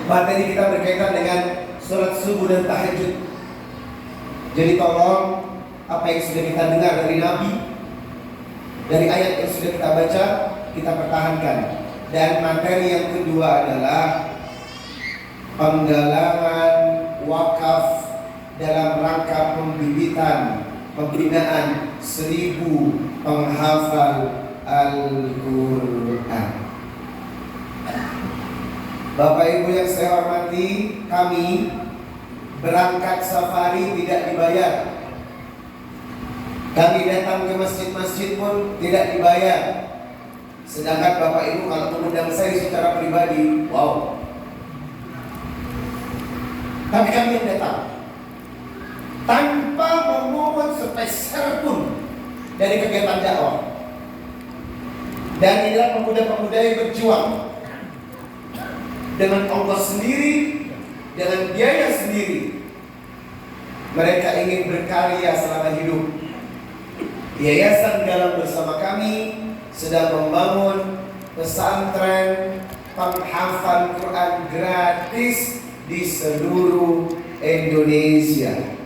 Materi kita berkaitan dengan sholat subuh dan tahajud. Jadi tolong apa yang sudah kita dengar dari Nabi, dari ayat yang sudah kita baca, kita pertahankan. Dan materi yang kedua adalah penggalangan wakaf dalam rangka pembinaan 1000 penghafal Al-Quran. Bapak Ibu yang saya hormati, kami berangkat safari tidak dibayar. Kami datang ke masjid-masjid pun tidak dibayar. Sedangkan Bapak Ibu kalau mengundang saya secara pribadi, wow. Tapi kami yang datang tanpa memungut sepeser pun dari kegiatan dakwah. Dan inilah pemuda-pemuda yang berjuang dengan ongkos sendiri, dengan biaya sendiri. Mereka ingin berkarya selama hidup. Yayasan Galang bersama kami sedang membangun pesantren penghafal Quran gratis di seluruh Indonesia.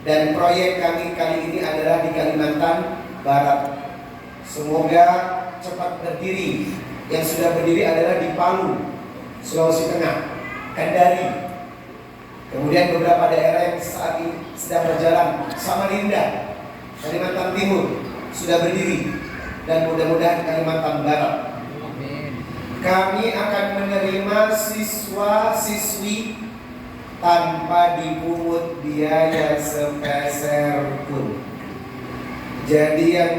Dan proyek kami kali ini adalah di Kalimantan Barat. Semoga cepat berdiri. Yang sudah berdiri adalah di Palu, Sulawesi Tengah, Kendari. Kemudian beberapa daerah yang saat ini sedang berjalan, Samarinda, Kalimantan Timur sudah berdiri, dan mudah-mudahan Kalimantan Barat. Kami akan menerima siswa-siswi tanpa dipungut biaya sepeser pun. Jadi yang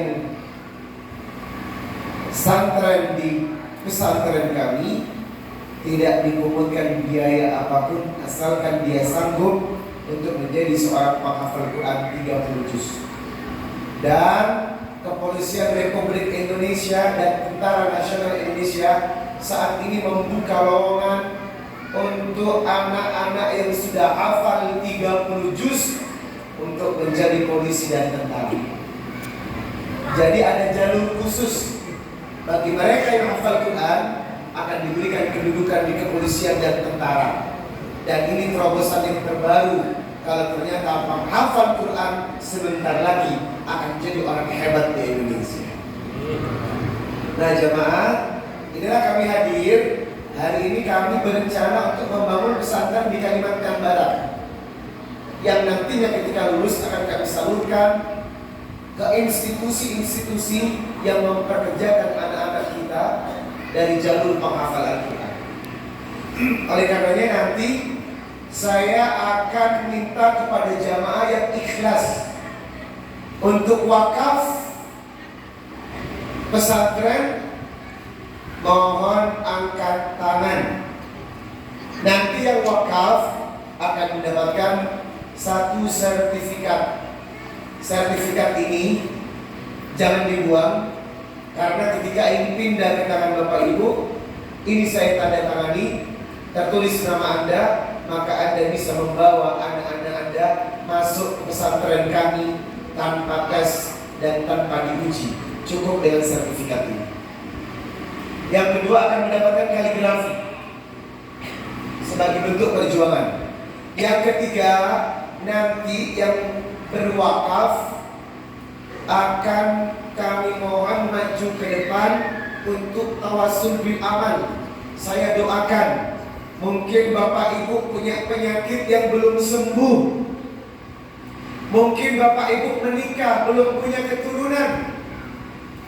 santren di pesantren kami tidak dipungutkan biaya apapun, asalkan dia sanggup untuk menjadi seorang penghafal Quran 30 juz. Dan Kepolisian Republik Indonesia dan Tentara Nasional Indonesia saat ini membuka lowongan untuk anak-anak yang sudah hafal 30 juz untuk menjadi polisi dan tentara. Jadi ada jalur khusus bagi mereka yang hafal Quran, akan diberikan kedudukan di kepolisian dan tentara. Dan ini terobosan yang terbaru. Kalau ternyata menghafal Quran sebentar lagi akan jadi orang hebat di Indonesia. Nah jemaah, inilah kami hadir. Hari ini kami berencana untuk membangun pesantren di Kalimantan Barat, yang nantinya ketika lulus akan kami salurkan ke institusi-institusi yang memperkerjakan anak-anak kita dari jalur penghafal Al-Quran. Oleh karenanya nanti saya akan minta kepada jamaah yang ikhlas untuk wakaf pesantren, mohon angkat tangan. Nanti yang wakaf akan mendapatkan satu sertifikat. Sertifikat ini jangan dibuang, karena ketika ini pindah ke tangan Bapak Ibu, ini saya tanda tangani, tertulis nama Anda, maka Anda bisa membawa anak-anak Anda masuk ke pesantren kami tanpa tes dan tanpa diuji, cukup dengan sertifikat ini. Yang kedua akan mendapatkan kaligrafi sebagai bentuk perjuangan. Yang ketiga, nanti yang berwakaf akan kami mohon maju ke depan untuk tawasul bil amal. Saya doakan, mungkin Bapak Ibu punya penyakit yang belum sembuh, mungkin Bapak Ibu menikah belum punya keturunan,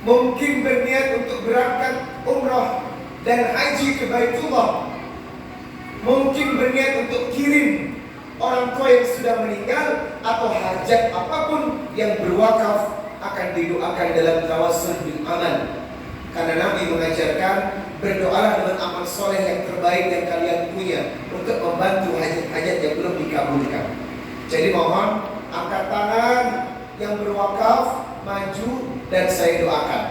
mungkin berniat untuk berangkat umrah dan haji ke Baitullah, mungkin berniat untuk kirim orang tua yang sudah meninggal, atau hajat apapun yang berwakaf akan didoakan dalam tawassul bil amal. Karena Nabi mengajarkan, berdoalah dengan amal soleh yang terbaik yang kalian punya untuk membantu hajat-hajat yang belum dikabulkan. Jadi mohon angkat tangan yang berwakaf, maju dan saya doakan.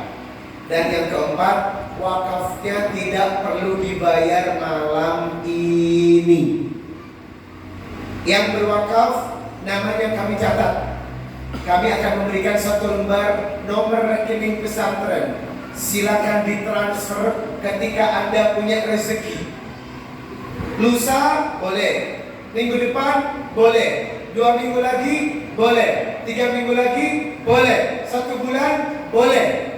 Dan yang keempat, wakafnya tidak perlu dibayar malam ini. Yang berwakaf namanya kami catat. Kami akan memberikan satu lembar nomor rekening pesantren. Silakan ditransfer ketika Anda punya rezeki. Lusa boleh, minggu depan boleh, 2 minggu lagi boleh, 3 minggu lagi boleh, 1 bulan boleh.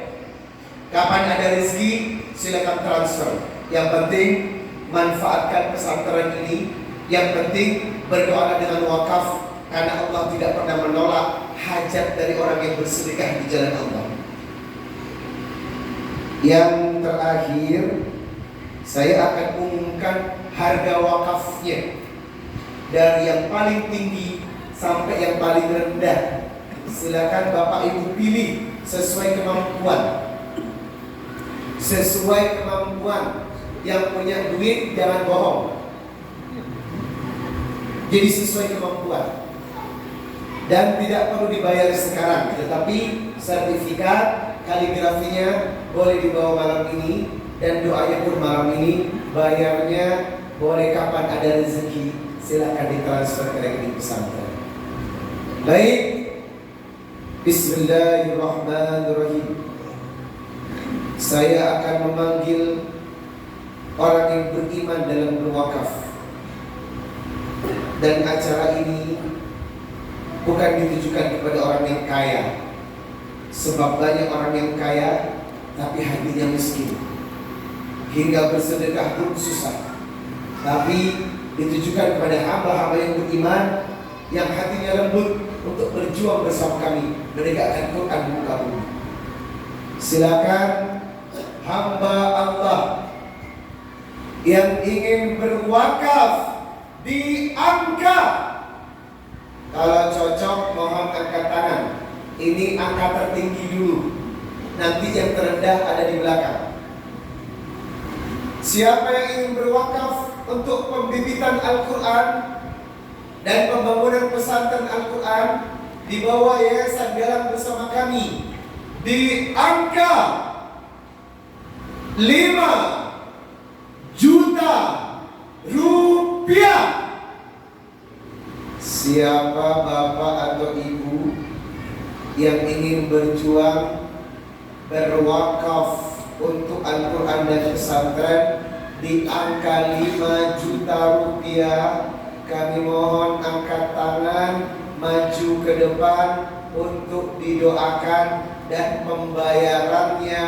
Kapan ada rezeki silakan transfer. Yang penting manfaatkan pesantren ini. Yang penting berdoa dengan wakaf, karena Allah tidak pernah menolak hajat dari orang yang bersedekah di jalan Allah. Yang terakhir, saya akan umumkan harga wakafnya dari yang paling tinggi sampai yang paling rendah. Silakan Bapak Ibu pilih sesuai kemampuan. Sesuai kemampuan. Yang punya duit jangan bohong. Jadi sesuai kemampuan. Dan tidak perlu dibayar sekarang, tetapi sertifikat kaligrafinya boleh dibawa malam ini, dan doanya pun malam ini. Bayarnya boleh kapan ada rezeki, silakan ditransfer ke rekening pesantren. Baik, Bismillahirrahmanirrahim. Saya akan memanggil orang yang beriman dalam berwakaf. Dan acara ini bukan ditujukan kepada orang yang kaya, sebab banyak orang yang kaya tapi hatinya miskin, hingga bersedekah pun susah. Tapi ditujukan kepada hamba-hamba yang beriman, yang hatinya lembut untuk berjuang bersama kami menegakkan Quran di muka bumi. Silakan hamba Allah yang ingin berwakaf diangkat. Kalau cocok mohon angkat tangan. Ini angka tertinggi dulu. Nanti yang terendah ada di belakang. Siapa yang ingin berwakaf untuk pembibitan Al-Quran dan pembangunan pesantren Al-Quran di bawah Yayasan Galang bersama kami, di angka 5 juta rupiah. Siapa bapak atau ibu yang ingin berjuang berwakaf untuk Al-Quran dan pesantren di angka 5 juta rupiah, kami mohon angkat tangan, maju ke depan untuk didoakan, dan pembayarannya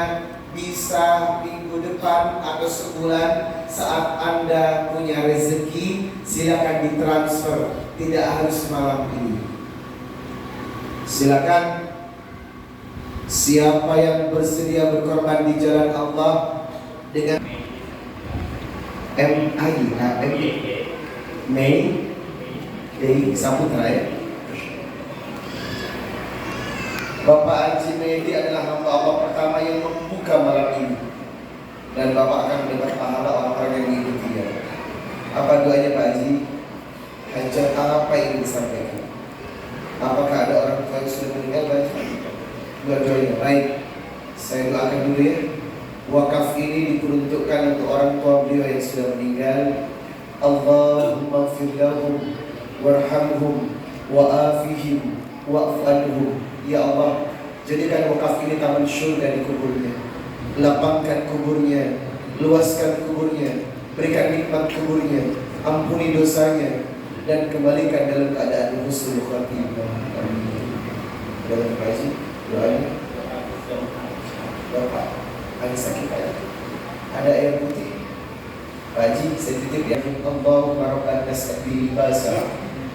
bisa minggu depan atau sebulan saat Anda punya rezeki. Silakan ditransfer, tidak harus malam ini. Silakan. Siapa yang bersedia berkorban di jalan Allah dengan Mei Saputra ya. Bapak Haji Mehdi adalah hamba Allah pertama yang membuka malam ini, dan Bapak akan mendapat pahala orang-orang yang mengikutinya. Apa doanya Pak Haji? Hajat apa yang disampaikan? Apakah ada orang tua yang sudah meninggal Pak Haji? Dua-duanya. Baik, saya doakan dulu ya. Wakaf ini diperuntukkan untuk orang tua beliau yang sudah meninggal. Allahumma ighfir lahum warhamhum wa'afihim wa'f'anhum. Ya Allah, jadikan wakaf ini taman syurga di kuburnya. Lapangkan kuburnya, luaskan kuburnya, berikan nikmat kuburnya, ampuni dosanya, dan kembalikan dalam keadaan husnul khatimah. Amin. Dalam kaji doanya. Bapak ada sakit ya? Ada air putih. Pak Haji, saya titip ya. Allahumma rabban nas'abi libasa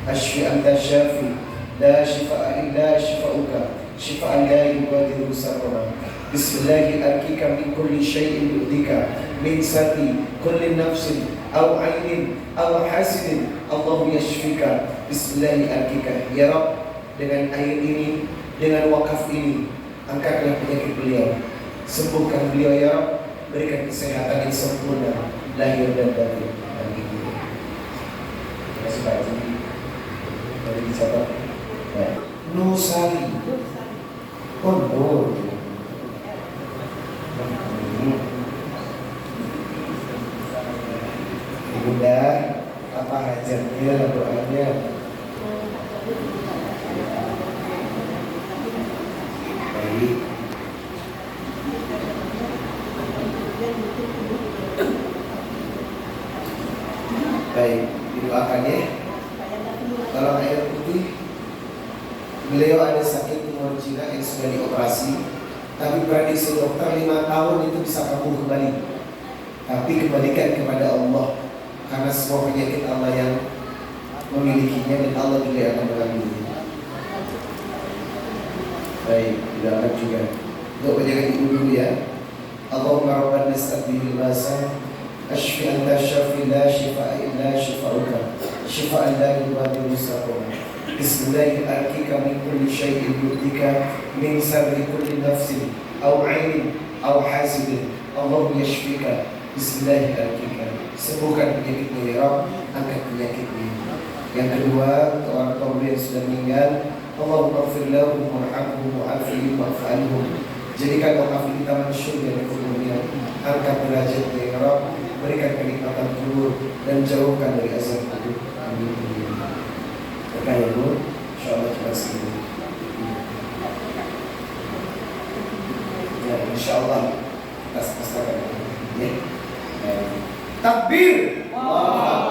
ashfi anta syafi la shifa'a illa shifa'uka shifa'an la yughadiru saqama. Bismillahi arkika min kulli syai'in yu'dika min sati kulli nafsin aw ainin aw hasidin Allahu yashfika. Bismillahi arkika. Ya Rabb, dengan air ini, dengan wakaf ini, angkatlah penyakit beliau, sembuhkan beliau ya Rabb, berikan kesehatan yang sempurna lahir dan batin. Amin. Terima kasih Pak Haji. Mari dicatat. Nusari Pondok. Bunda, apa hajatnya, doanya? Baik. Baik, didoakan ya. Kalau air putih, beliau ada sakit tumor jinak yang sudah dioperasi, tapi prediksi dokter 5 tahun itu bisa kambuh kembali. Tapi kembalikan kepada Allah, karena semua penyakit Allah yang memilikinya dan Allah juga yang akan mengambilnya. Baik, doakan juga untuk penyakit ibu dulu ya. Allahumma rabbana nasta'dihil basa ashfi anta syafi la shifa'a illa shifa'uka shifa'an la yughadiru saqama. Bismillahirrahmanirrahim. Min kulli syai'in yudhika min sabri kulli nafsin aw 'ainin aw hasidin Allahumma yashfika. Bismillahirrahmanirrahim. Sembuhkan penyakitnya ya Rabb, angkat penyakitnya. Yang kedua, untuk orang tua yang sudah meninggal, Allahumma ighfir lahum warhamhum wa'afihim wa'fu anhum. Jadikan wakaf kita masyhur dari kemudian, angkat derajatnya ya Rabb, berikan kenikmatan kubur dan jauhkan dari azab kubur. Amin. Berkah ya Bu, insyaallah cepat sembuh. Ya, insyaallah kita sepakat ya. Takbir.